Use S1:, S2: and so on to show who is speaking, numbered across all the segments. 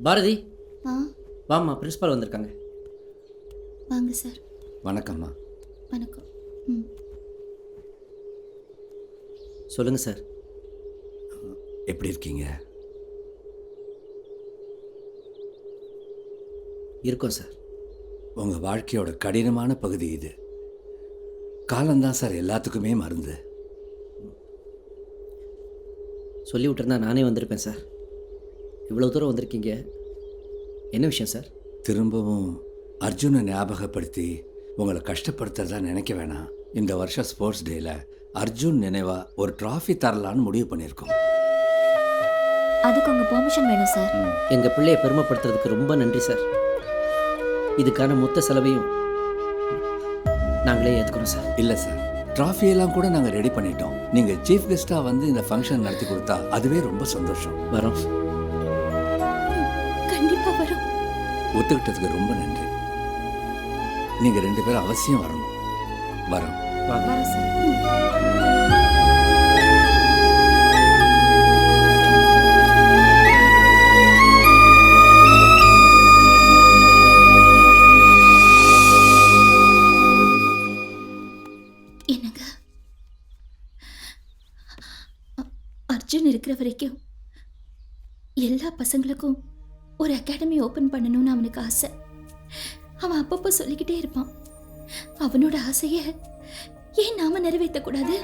S1: பாரதி,
S2: ஆ
S1: வாம்மா, பிரின்ஸ்பால் வந்திருக்காங்க.
S2: வாங்க சார்.
S3: வணக்கம்மா.
S2: வணக்கம். ம்
S1: சொல்லுங்கள் சார்.
S3: எப்படி இருக்கீங்க?
S1: இருக்கோம் சார்.
S3: உங்கள் வாழ்க்கையோட கடினமான பகுதி இது. காலம்தான் சார் எல்லாத்துக்குமே மருந்து.
S1: சொல்லி விட்டுருந்தா நானே வந்திருப்பேன் சார். இவ்வளோ தூரம் வந்திருக்கீங்க, என்ன விஷயம் சார்?
S3: திரும்பவும் அர்ஜுனை ஞாபகப்படுத்தி உங்களை கஷ்டப்படுத்துறதா நினைக்க வேணாம். இந்த வருஷம் ஸ்போர்ட்ஸ் டேயில் அர்ஜுன் நினைவா ஒரு ட்ராஃபி தரலான்னு முடிவு பண்ணியிருக்கோம்.
S2: அதுக்கு உங்கள் பெர்மிஷன் வேணும் சார்.
S1: எங்கள் பிள்ளையை பெருமைப்படுத்துறதுக்கு ரொம்ப நன்றி சார். இதுக்கான மொத்த செலவையும் நாங்களே ஏற்றுக்கிறோம் சார்.
S3: இல்லை சார், ட்ராஃபியெல்லாம் கூட நாங்கள் ரெடி பண்ணிட்டோம். நீங்கள் சீஃப் கெஸ்ட்டாக வந்து இந்த ஃபங்க்ஷன் நடத்தி கொடுத்தா அதுவே ரொம்ப சந்தோஷம்.
S1: வரோம்.
S2: கண்டிப்பாக வரும்.
S3: ஒத்துக்கிட்டதுக்கு ரொம்ப நன்றி. நீங்கள் 2 பேரும் அவசியம் வரணும். வரோம்.
S1: வாங்க.
S2: வரோம் சார். என்னங்க, அர்ஜுன் இருக்கிற வரைக்கும் எல்லா பசங்களுக்கும் ஒரு அகாடமி ஓப்பன் பண்ணணும்னு அவனுக்கு ஆசை. அவன் அப்பப்போ சொல்லிக்கிட்டே இருப்பான். அவனோட ஆசைய ஏன் நாம நிறைவேற்ற கூடாது?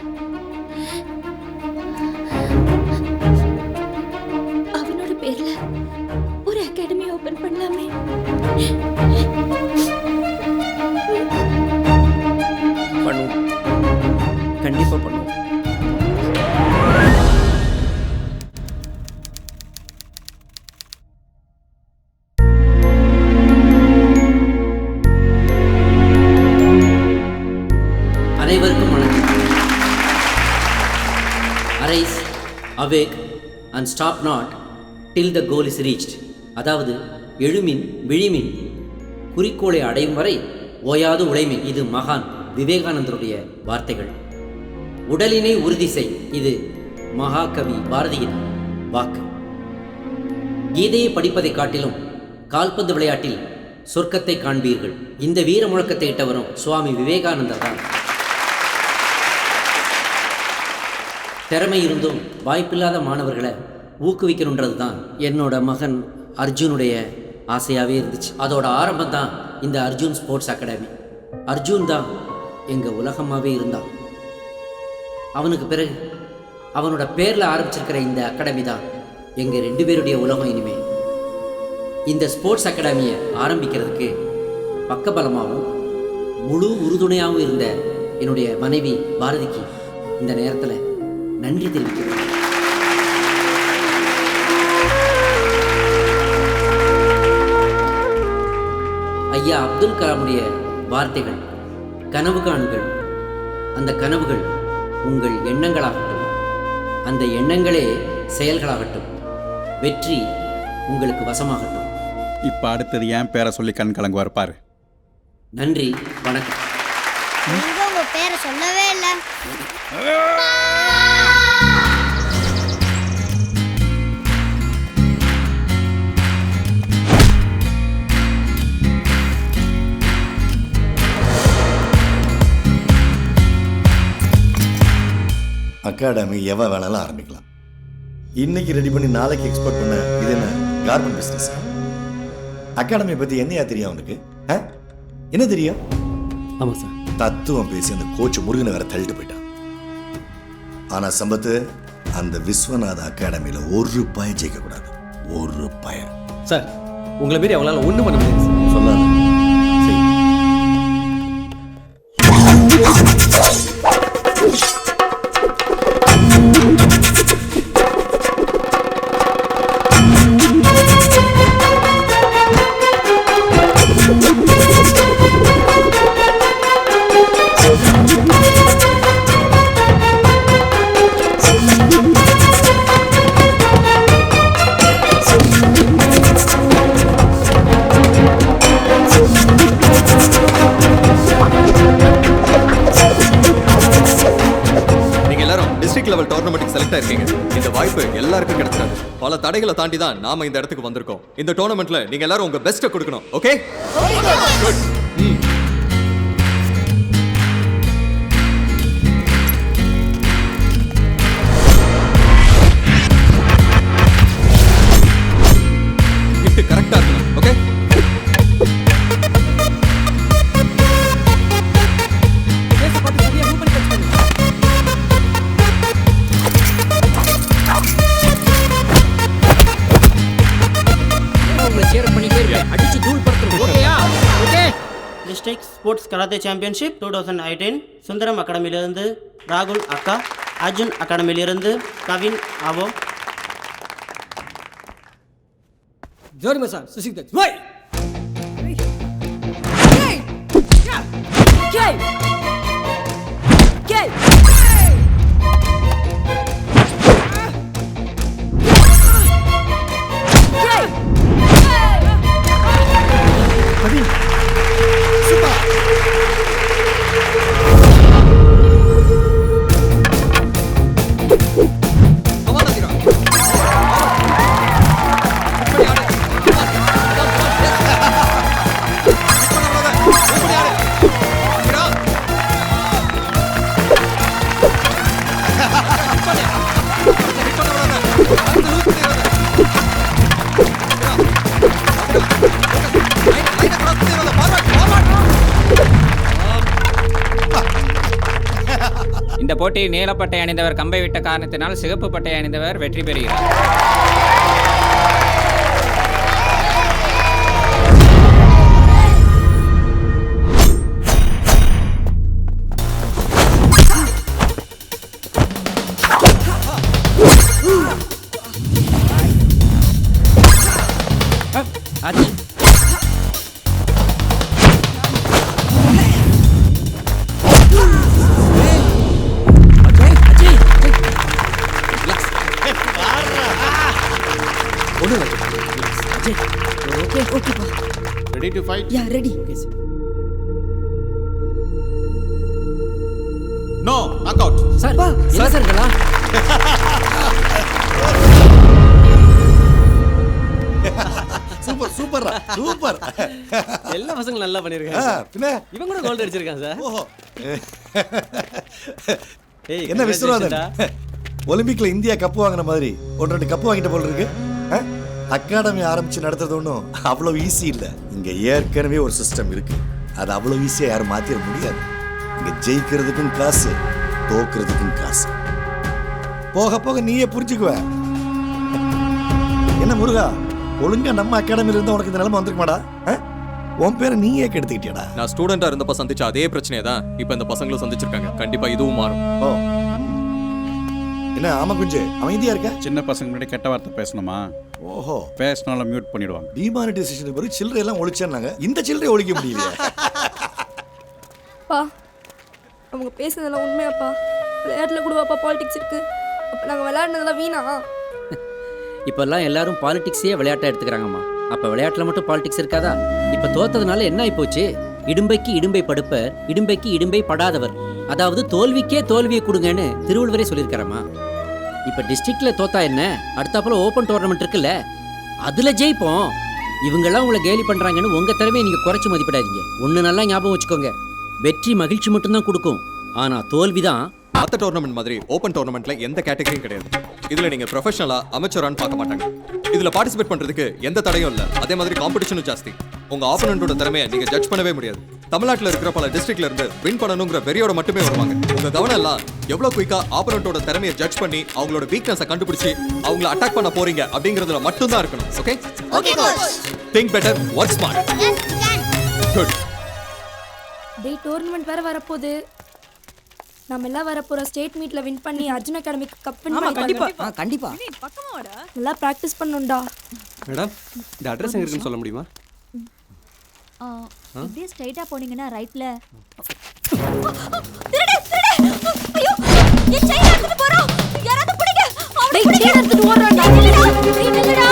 S2: அவனோட பேர்ல ஒரு அகாடமி ஓப்பன் பண்ணலாமே.
S1: பண்ணுவோம், கண்டிப்பாக பண்ணுவோம். அனைவருக்கும் வணக்கம். Arise, awake and stop not till the goal is reached. அதாவது எழுமின் விழிமின், குறிக்கோளை அடையும் வரை ஓயாது உழைமின். இது மகான் விவேகானந்தருடைய வார்த்தைகள். உடலினை உறுதி செய், இது மகாகவி பாரதியின் வாக்கு. கீதையை படிப்பதை காட்டிலும் கால்பந்து விளையாட்டில் சொர்க்கத்தை காண்பீர்கள். இந்த வீர முழக்கத்தை இட்டவரும் சுவாமி விவேகானந்தர் தான். திறமை இருந்தும் வாய்ப்பில்லாத மாணவர்களை ஊக்குவிக்கணுன்றது தான் என்னோட மகன் அர்ஜுனுடைய ஆசையாகவே இருந்துச்சு. அதோட ஆரம்பம் தான் இந்த அர்ஜுன் ஸ்போர்ட்ஸ் அகாடமி. அர்ஜுன் தான் எங்கள் உலகமாகவே இருந்தான். அவனுக்கு பிறகு அவனோட பேரில் ஆரம்பிச்சிருக்கிற இந்த அகாடமி தான் எங்கள் 2 பேருடைய உலகம். இனிமேல் இந்த ஸ்போர்ட்ஸ் அகாடமியை ஆரம்பிக்கிறதுக்கு பக்கபலமாகவும் முழு உறுதுணையாகவும் இருந்த என்னுடைய மனைவி பாரதிக்கு இந்த நேரத்தில் நன்றி தெரிவிக்கிறேன். ஐயா அப்துல் கலாமுடைய வார்த்தைகள், கனவு காணுங்கள், அந்த கனவுகள் உங்கள் எண்ணங்களாகட்டும், அந்த எண்ணங்களே செயல்களாகட்டும், வெற்றி உங்களுக்கு வசமாகட்டும்.
S4: இப்போ அடுத்தது என் பேரை சொல்லி கண் கலங்குவார் பாரு.
S1: நன்றி, வணக்கம்.
S5: நீங்க உங்க பேரை சொல்லவே இல்லை.
S6: அகாடமி எவன் வேணாலும் ஆரம்பிக்கலாம். இன்னைக்கு ரெடி பண்ணி நாளைக்கு எக்ஸ்போர்ட் பண்ண இது என்ன கார்மெண்ட் பிஸ்னஸ்? அகாடமியை பற்றி என்னையா தெரியும் அவனுக்கு? என்ன தெரியும்?
S1: ஆமாம் சார்.
S6: தத்துவம் பேசி அந்த கோச் முருகனை வேற தள்ளிட்டு போயிட்டான். ஆனால் சம்பத்து, அந்த விஸ்வநாத அகாடமியில் ஒரு பய ஜெயிக்கக்கூடாது. ஒரு பய
S1: சார், உங்களை மீறி அவங்களால ஒன்றும் பண்ண முடியாது சார்.
S6: சொல்லாத.
S7: தடைகளை தாண்டி தான் நாம இந்த இடத்துக்கு வந்திருக்கோம். இந்த டோர்னமெண்ட்ல நீங்க எல்லாரும் உங்க பெஸ்ட்டை கொடுக்கணும். ஓகே? குட். கிட்ட கரெக்ட்டா இருக்கணும். Okay?
S8: District sports karate championship 2018 Sundaram அகாடமியிலிருந்து ராகுல் அக்கா, அர்ஜுன் அகாடமியிலிருந்து கவின் ஆவோ.
S9: ஜோரி மசான் சுசிக் வை
S10: இந்த போட்டியில் நீலப்பட்டை அணிந்தவர் கம்பை விட்ட காரணத்தினால் சிகப்பு பட்டை அணிந்தவர் வெற்றி பெறுகிறார்.
S7: Ready to fight?
S9: Yeah ready
S7: No, knock out.
S1: Sir என்ன சார் இதெல்லாம்?
S6: Super super super.
S9: எல்லா பசங்களும் நல்லா பண்ணிருக்காங்க.
S6: பின்ன
S9: இவன் கூட கோல்ட் அடிச்சிருக்கான் சார்.
S6: ஓஹோ.
S9: ஏய்
S6: என்ன விஸ்வநாதன், ஒலிம்பிக்ல இந்தியா கப்பு வாங்கின மாதிரி 1-2 கப்பு வாங்கிட்ட போல இருக்கு. அகாடமி ஆரம்பிச்சு நடத்துறது ஒன்றும் அவ்வளோ ஈஸி இல்லை. இங்கே ஏற்கனவே ஒரு சிஸ்டம் இருக்கு. அது அவ்வளோ ஈஸியாக யாரும் மாற்றிட முடியாது. இங்கே ஜெயிக்கிறதுக்கும் காசு, தோக்குறதுக்கும் காசு. போக போக நீயே புரிஞ்சுக்குவ. என்ன முருகா, ஒழுங்கா நம்ம அகாடமியில இருந்தா உனக்கு இந்த நிலைமை வந்திருக்க மாடா? உன் பேரை நீயே கெடுத்துக்கிட்டியாடா?
S7: நான் ஸ்டூடெண்டா இருந்தப்ப சந்திச்ச அதே பிரச்சனையை தான் இப்போ இந்த பசங்களும் சந்திச்சிருக்காங்க. கண்டிப்பா இதுவும் மாறும்.
S6: ஓ, என்ன ஆமா குஞ்சு அமைதியா இருக்க?
S4: சின்ன பசங்க முன்னாடி கெட்ட வார்த்தை பேசணுமா?
S6: ஓஹோ,
S4: பேசினாலும் மியூட் பண்ணிடுவாங்க.
S6: டிமானிட்டைசேஷன் பிறகு சில்லறை எல்லாம் ஒழிச்சாங்க. இந்த சில்லறை ஒழிக்க முடியலையே.
S11: பா, அவங்க பேசுனதெல்லாம் உண்மையாப்பா? விளையாட்டுல கூடவாப்பா பாலிடிக்ஸ் இருக்கு? அப்ப நாங்க விளையாடுனதெல்லாம் வீணா?
S1: இப்பெல்லாம் எல்லாரும் பாலிடிக்ஸையே விளையாட்டா எடுத்துக்கிறாங்கம்மா. அப்ப விளையாட்டுல மட்டும் பாலிடிக்ஸ் இருக்காதா? இப்ப தோத்ததுனால என்ன ஆயி போச்சு? இடும்பைக்கு இடும்பை படுப்பர், இடும்பைக்கு இடும்பை படாதவர். அதாவது தோல்விக்கே தோல்வியை கொடுங்கன்னு திருவள்ளுவரே சொல்லியிருக்காரம்மா. இப்ப டிஸ்ட்ரிக்ட்ல தோத்தா என்ன, அடுத்தாப்புல ஓப்பன் டோர்னமெண்ட் இருக்குல்ல, அதுல ஜெயிப்போம். இவங்கெல்லாம் உங்களை கேலி பண்றாங்கன்னு உங்க திறமையை நீங்க குறைச்சு மதிப்பிடாதீங்க. ஒண்ணு நல்லா ஞாபகம் வச்சுக்கோங்க, வெற்றி மகிழ்ச்சி மட்டும்தான் கொடுக்கும், ஆனா தோல்விதான்.
S7: மற்ற டோர்னமெண்ட் மாதிரி ஓப்பன் டோர்னமெண்ட்ல எந்த கேட்டகரியும் கிடையாது. இதுல நீங்க ப்ரொஃபஷனலா அமெச்சரான்னு பார்க்க மாட்டாங்க. இதுல பார்ட்டிசிபேட் பண்றதுக்கு எந்த தடையும் இல்ல. அதே மாதிரி காம்படிஷனும் ஜாஸ்தி. உங்க ஆப்போனன்ட்டோட திறமையை நீங்க ஜட்ஜ் பண்ணவே முடியாது. தமிழ்நாட்டுல இருக்கிற பல டிஸ்ட்ரிக்ட்ல இருந்து வின் பண்ணணுங்கிற வெறியோட மட்டுமே வருவாங்க. உங்க கவனம் எல்லாம் எவ்வளவு குயிக்கா ஆப்போனன்ட்டோட திறமையை ஜட்ஜ் பண்ணி அவங்களோட வீக்னஸை கண்டுபிடிச்சு அவங்கள அட்டாக் பண்ண போறீங்க அப்படிங்கறதுல மட்டும் தான் இருக்கணும். Okay?
S5: Okay coach.
S7: Think better, work smart. Good.
S11: டேய், டோர்னமெண்ட் வேற வரப்போகுது. நம்ம எல்லாம் வரப்போற ஸ்டேட் மீட்ல வின் பண்ணி அர்ஜுன் அகாடமிக்கு கப் வின் பண்ணி
S9: கண்டிப்பா கண்டிப்பா
S11: நல்லா பிராக்டிஸ் பண்ணனும்டா.
S9: மேடம், இந்த அட்ரஸ் எங்க இருக்குன்னு சொல்ல முடியுமா?
S2: இப்படியே ஸ்ட்ரைட்டா போனீங்கன்னா ரைட்ல.
S11: ஐயோ, என் செயின் எடுத்துட்டு போறோம். யாராவது பிடிங்க. டேய், செயின் எடுத்துட்டு ஓடுறான்டா. டேய், நில்லுடா.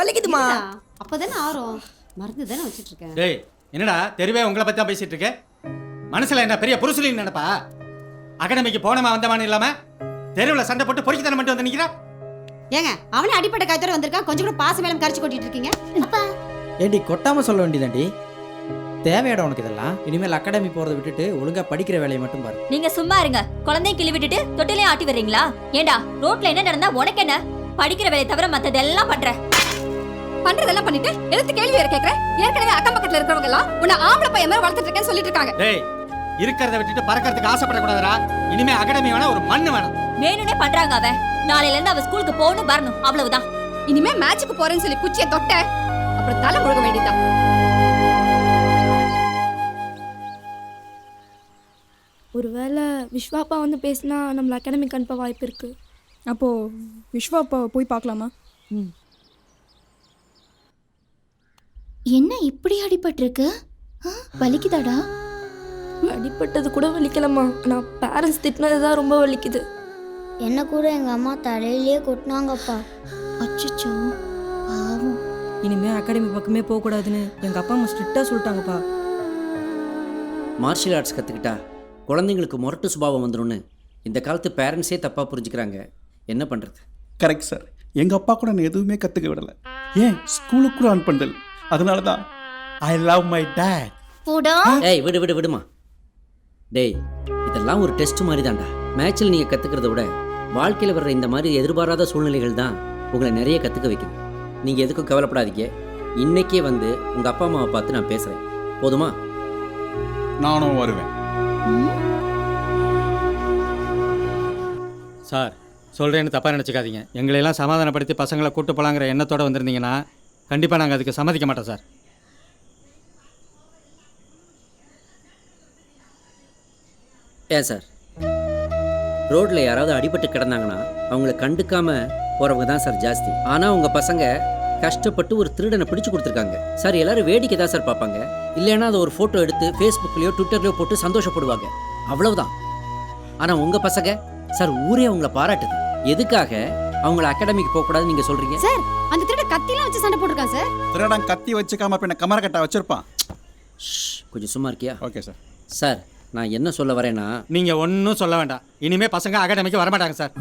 S11: வலிக்குதுமா.
S12: அப்பதானே ஆறும். மருந்து தானே வச்சிட்டு இருக்கேன்.
S13: டேய் என்னடா தெருவே உங்களை பத்தி தான் பேசிட்டு இருக்க? மனசுல என்ன பெரிய புருஷலின்னு நினைப்பா? அகாடமிக்கு போனமா வந்தமான்னு இல்லாம தெருவில் சண்டை போட்டு பொறுக்கித்தனம் பண்ணிட்டு வந்து நிக்கிறா.
S12: ஏங்க அவனே அடிப்பட்ட காய்ச்சோட வந்திருக்கான். கொஞ்சம் கூட பாச மேலம் கரிச்சு கொட்டிட்டு இருக்கீங்க.
S9: ஏண்டி கொட்டாம சொல்ல வேண்டியதாண்டி. தேவையாடா உனக்கு இதெல்லாம்? இனிமேல் அகாடமி போறதை விட்டுட்டு ஒழுங்கா படிக்கிற வேலையை மட்டும் பாரு.
S2: நீங்க சும்மா இருங்க. குழந்தைய கிளி விட்டுட்டு தொட்டிலையும் ஆட்டி வர்றீங்களா? ஏண்டா ரோட்ல என்ன நடந்தா உனக்கு என்ன? படிக்கிற வேலையை தவிர மத்ததெல்லாம் பண்ற.
S11: பண்றதெல்லாம் பண்ணிட்டு எதுக்கு கேள்வி வேற கேக்குற? ஏற்கனவே அக்கம் பக்கத்துல இருக்கிறவங்க எல்லாம் உன்னை ஆம்பளை பையன் மாதிரி வளர்த்துட்டு இருக்கேன்னு சொல்லிட்டு இருக்காங்க.
S13: டேய் இருக்கிறத விட்டுட்டு பறக்கிறதுக்கு ஆசைப்படக்கூடாதுடா. இனிமே அகாடமி வேணா ஒரு மண்ணு வேணும்.
S2: வேணும்னே பண்றாங்க. அவன் நாளையில இருந்து அவ ஸ்கூலுக்கு போகணும் வரணும் அவ்வளவுதான்.
S11: இனிமே மேட்சுக்கு போறேன்னு சொல்லி குச்சியை தொட்ட அப்புறம் தலை முழுக வேண்டியதுதான். ஒருவேளை விஸ்வாப்பா வந்து பேசினா நம்மள அகாடமிக்கு அனுப்ப வாய்ப்பு இருக்கு. அப்போ விஸ்வாப்பா போய் பார்க்கலாமா?
S2: என்ன இப்படி அடிபட்டிருக்கு? வலிக்குதாடா?
S11: அடிப்பட்டது கூட வலிக்கலம்மா. நான் பேரண்ட்ஸ் திட்டினதுதான் ரொம்ப வலிக்குது.
S5: என்ன கூட எங்க அம்மா தலையிலேயே கொட்டினாங்கப்பா.
S2: அச்சச்சோ பாவம்.
S11: இனிமே அகாடமி பக்கமே போக கூடாதுன்னு எங்க அப்பா அம்மா ஸ்ட்ரிக்ட்டா சொல்லிட்டாங்கப்பா.
S1: மார்ஷியல் ஆர்ட்ஸ் கற்றுக்கிட்டா குழந்தைங்களுக்கு முரட்டு சுபாவம் வந்துடும்னு இந்த காலத்து பேரண்ட்ஸே தப்பாக புரிஞ்சுக்கிறாங்க. என்ன பண்ணுறது?
S4: Correct sir. எங்கள் அப்பா கூட நான் எதுவுமே கற்றுக்க விடலை. ஏன் ஸ்கூலுக்கு கூட ஆன் பண்ணல. அதனால தான் ஐ லவ் மை டேட்.
S1: ஏய் விடுமா. டேய் இதெல்லாம் ஒரு டெஸ்ட் மாதிரி தான்டா. மேட்ச்சில் நீங்கள் கற்றுக்கிறத விட வாழ்க்கையில் வர்ற இந்த மாதிரி எதிர்பாராத சூழ்நிலைகள் தான் உங்களை நிறைய கற்றுக்க வைக்குது. நீங்கள் எதுக்கும் கவலைப்படாதீங்க. இன்றைக்கே வந்து உங்கள் அப்பா அம்மாவை பார்த்து நான் பேசுகிறேன். போதுமா?
S4: நானும் வருவேன்.
S13: சார் சொல்கிறேன்னு தப்பாக நினச்சிக்காதீங்க. எங்களையெல்லாம் சமாதானப்படுத்தி பசங்களை கூட்டு போகலாங்கிற எண்ணத்தோடு வந்திருந்தீங்கன்னா கண்டிப்பாக நாங்கள் அதுக்கு சம்மதிக்க மாட்டோம் சார்.
S1: ஏன் சார், ரோட்டில் யாராவது அடிபட்டு கிடந்தாங்கன்னா அவங்கள கண்டுக்காமல் போகிறவங்க தான் சார் ஜாஸ்தி. ஆனால் உங்கள் பசங்க கஷ்டப்பட்டு ஒரு திருடனை பிடிச்சு கொடுத்துருக்காங்க சார். எல்லாரும் வேடிக்கை தான் சார் பார்ப்பாங்க. இல்லைன்னா அதை ஒரு ஃபோட்டோ எடுத்து ஃபேஸ்புக்லேயோ ட்விட்டர்லையோ போட்டு சந்தோஷப்படுவாங்க. அவ்வளவுதான். ஆனால் உங்கள் பசங்க சார் ஊரே அவங்கள பாராட்டுது. எதுக்காக அவங்கள அகாடமிக்கு போகக்கூடாதுன்னு நீங்கள் சொல்கிறீங்க?
S12: சார் அந்த திருட கத்திலாம் வச்சு சண்டை போட்டுருக்கான் சார்.
S4: திருடன் கத்தி வச்சுக்காம பின்ன கமரக்கட்டா வச்சிருப்பான்.
S1: கொஞ்சம் சும்மா இருக்கியா?
S4: Okay sir.
S1: சார் நான் என்ன சொல்ல வரேன்னா,
S13: நீங்கள் ஒன்றும் சொல்ல வேண்டாம். இனிமேல் பசங்க அகாடமிக்கு வரமாட்டாங்க சார்.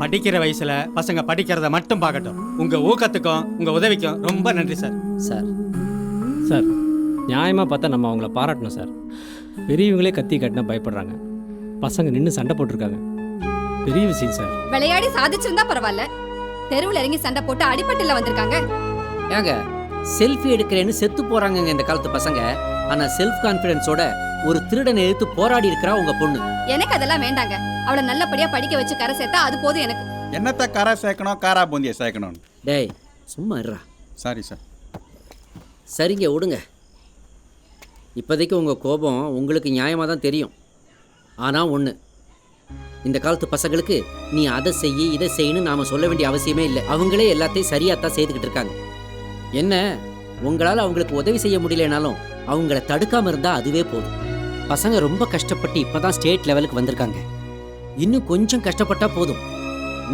S13: படிக்கிற வயசில் பசங்க படிக்கிறத மட்டும் பார்க்கட்டும். உங்கள் ஊக்கத்துக்கும் உங்கள் உதவிக்கும் ரொம்ப நன்றி சார்.
S9: சார் நியாயமாக பார்த்தா நம்ம அவங்கள பாராட்டணும் சார். பெரியவங்களே கத்தி கட்டினா பயப்படுறாங்க. பசங்க நின்று சண்டை போட்டிருக்காங்க. பெரிய விஷயம் சார்.
S11: விளையாடி சாதிச்சிருந்தா பரவாயில்ல. தெருவில் இறங்கி சண்டை போட்டு அடிப்பட்டுல வந்திருக்காங்க.
S1: ஏங்க செல்ஃபி எடுக்கிறேன்னு செத்து போறாங்க இந்த காலத்து பசங்க. ஆனா செல்ஃப் கான்ஃபிடன்ஸோட ஒரு திருடனை எதிர்த்து போராடி இருக்கிறா உங்க பொண்ணு.
S11: எனக்கு அதெல்லாம் வேண்டாங்க. அவளை நல்லபடியா படிக்க வச்சு கரை சேர்த்தா அது போதும் எனக்கு.
S4: என்னத்த கரை சேர்க்கணும், காரா பூந்தியை சேர்க்கணும்.
S1: டேய் சும்மா இருடா.
S4: Sorry sir.
S1: சரிங்க விடுங்க. இப்போதைக்கு உங்கள் கோபம் உங்களுக்கு நியாயமாக தான் தெரியும். ஆனால் ஒன்று, இந்த காலத்து பசங்களுக்கு நீ அதை செய்யி இதை செய்யணும்னு நாம் சொல்ல வேண்டிய அவசியமே இல்லை. அவங்களே எல்லாத்தையும் சரியாக தான் செய்துக்கிட்டு இருக்காங்க. என்ன உங்களால் அவங்களுக்கு உதவி செய்ய முடியலனாலும் அவங்கள தடுக்காமல் இருந்தால் அதுவே போதும். பசங்க ரொம்ப கஷ்டப்பட்டு இப்போ தான் ஸ்டேட் லெவலுக்கு வந்திருக்காங்க. இன்னும் கொஞ்சம் கஷ்டப்பட்டா போதும்.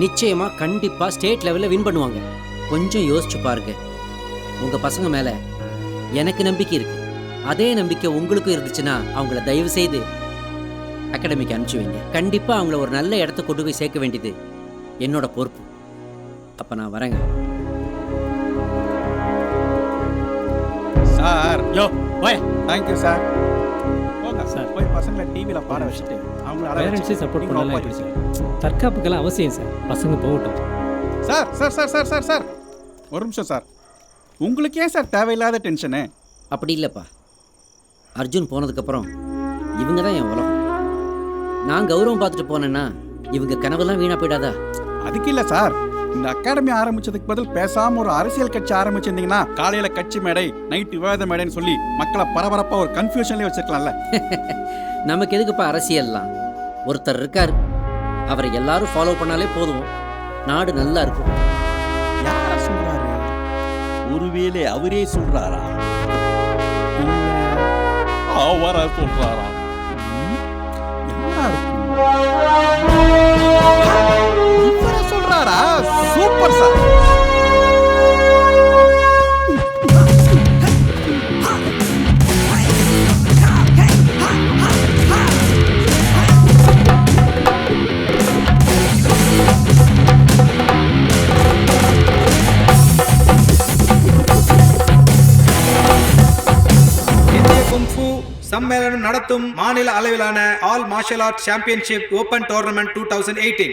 S1: நிச்சயமாக கண்டிப்பாக ஸ்டேட் லெவலில் வின் பண்ணுவாங்க. கொஞ்சம் யோசிச்சு பாருங்க. உங்கள் பசங்க மேலே எனக்கு நம்பிக்கை இருக்குது. அதே நம்பிக்கை உங்களுக்கும் இருந்துச்சுன்னா அவங்கள தயவு செய்து அகாடமிக்கு அனுப்பிச்சு வைங்க. கண்டிப்பாக அவங்கள ஒரு நல்ல இடத்த கொண்டு போய் சேர்க்க வேண்டியது என்னோட பொறுப்பு. அப்போ நான் வரேங்க.
S4: சார்
S13: யோ போய்.
S4: Thank you sir. போங்க சார். போய் பசங்களை டிவியில் பாட வச்சுட்டு அவங்கள
S9: பேரண்ட்ஸே சப்போர்ட் பண்ணலாம் எப்படி சார்? தற்காப்புக்கெல்லாம் அவசியம் சார். பசங்க போகட்டும்.
S4: Sir sir sir sir sir sir ஒரு நிமிஷம் சார். உங்களுக்கு ஏன் சார் தேவையில்லாத டென்ஷனு?
S1: அப்படி இல்லைப்பா. அர்ஜுன் போனதுக்கப்புறம் இவங்க தான் என் உலகம். நான் கௌரவம் பார்த்துட்டு போனேன்னா இவங்க கனவெல்லாம் வீணாக போயிடாதா?
S4: அதுக்கு இல்லை சார். இந்த அகாடமி ஆரம்பிச்சதுக்கு பதில் பேசாமல் ஒரு அரசியல் கட்சி ஆரம்பிச்சிருந்தீங்கன்னா காலையில் கட்சி மேடை, நைட்டு விவாத மேடைன்னு சொல்லி மக்களை பரபரப்பாக ஒரு கன்ஃபியூஷன்லேயே வச்சிருக்கலாம்ல.
S1: நமக்கு எதுக்குப்பா அரசியல்லாம்? ஒருத்தர் இருக்கார், அவரை எல்லாரும் ஃபாலோ பண்ணாலே போதும், நாடு நல்லா இருக்கும்.
S4: யார சொல்றாரு?
S14: ஒருவேளை அவரே சொல்றாரா?
S4: அவரா சொல்றாரா? சொல்றாரா? Super sir.
S15: சம்மேளனம் நடத்தும் மாநில அளவிலான all marshal art championship open tournament 2018.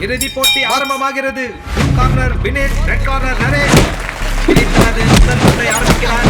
S15: இறுதிப் போட்டி ஆரம்பமாகிறது. Corner Vinesh, red corner Naresh. Vinesh தனது முதல் பந்தை ஆரம்பிக்கிறார்.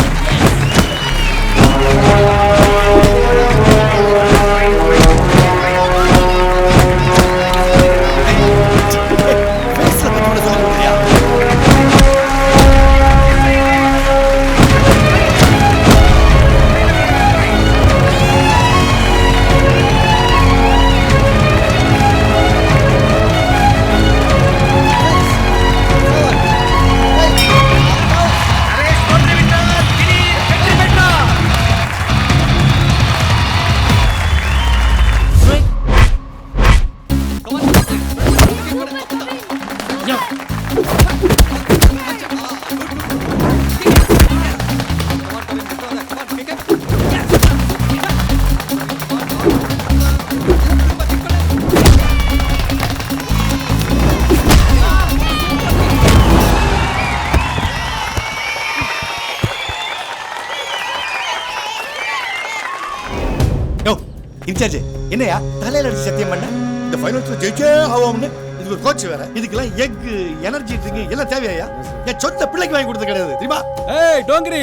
S6: இன்சார்ஜ் என்னையா தலையில அடிச்சு சத்தியம் பண்ண இந்த ஃபைனல்ஸ்ல ஜெயிச்சே ஆவோம்னு இதுக்கு ஒரு கோச் வேற இதுக்கெல்லாம் எக் எனர்ஜி ட்ரிங்க் எல்லாம் தேவையா என் சொந்த பிள்ளைக்கு வாங்கி கொடுத்து கிடையாது தெரியுமா?
S4: ஏய் டோங்கரி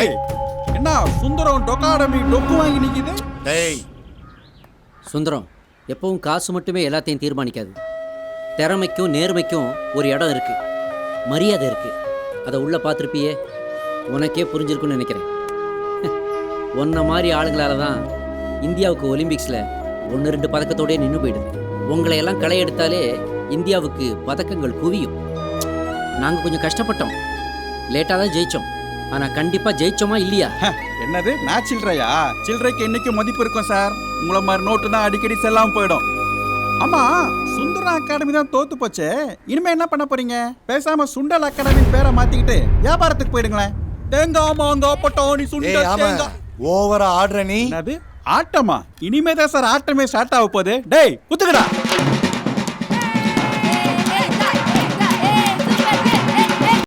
S4: என்ன சுந்தரம் டொக்காடமி டொக்கு வாங்கி நிக்குது?
S6: டேய்
S1: சுந்தரம் எப்பவும் காசு மட்டுமே எல்லாத்தையும் தீர்மானிக்காது. திறமைக்கும் நேர்மைக்கும் ஒரு இடம் இருக்கு, மரியாதை இருக்கு. அதை உள்ள பார்த்துருப்பியே, உனக்கே புரிஞ்சிருக்குன்னு நினைக்கிறேன். உன்ன மாதிரி ஆளுங்களால தான் இந்தியாவுக்கு ஒலிம்பிக்ஸில் 1-2 பதக்கத்தோடய நின்று போயிடுது. உங்களை எல்லாம் களை எடுத்தாலே இந்தியாவுக்கு பதக்கங்கள் குவியும். நாங்கள் கொஞ்சம் கஷ்டப்பட்டோம், லேட்டாக தான் ஜெயித்தோம். ஆனால் கண்டிப்பாக ஜெயிச்சோமா இல்லையா?
S4: என்னது நான் சில்லறையா? சில்லறைக்கு என்னைக்கு மதிப்பு இருக்கும் சார். உங்களை மாதிரி நோட்டு தான் அடிக்கடி செல்லாமல் போயிடும். ஆமா, சுந்தரா அகாடமி தான் தோத்து போச்சே, இனிமே என்ன பண்ண போறீங்க? பேசாம சுண்டல் அகாடமி பேரை மாத்திக்கிட்டு வியாபாரத்துக்கு போயிடுங்களேன். தேங்காய் மாங்காய் பட்டாணி சுண்டல் தேங்காய்.
S6: ஓவரா ஆடுற நீ.
S4: அது ஆட்டமா? இனிமே தான் சார் ஆட்டமே ஸ்டார்ட் ஆக போகுது. டேய் குத்துக்கடா.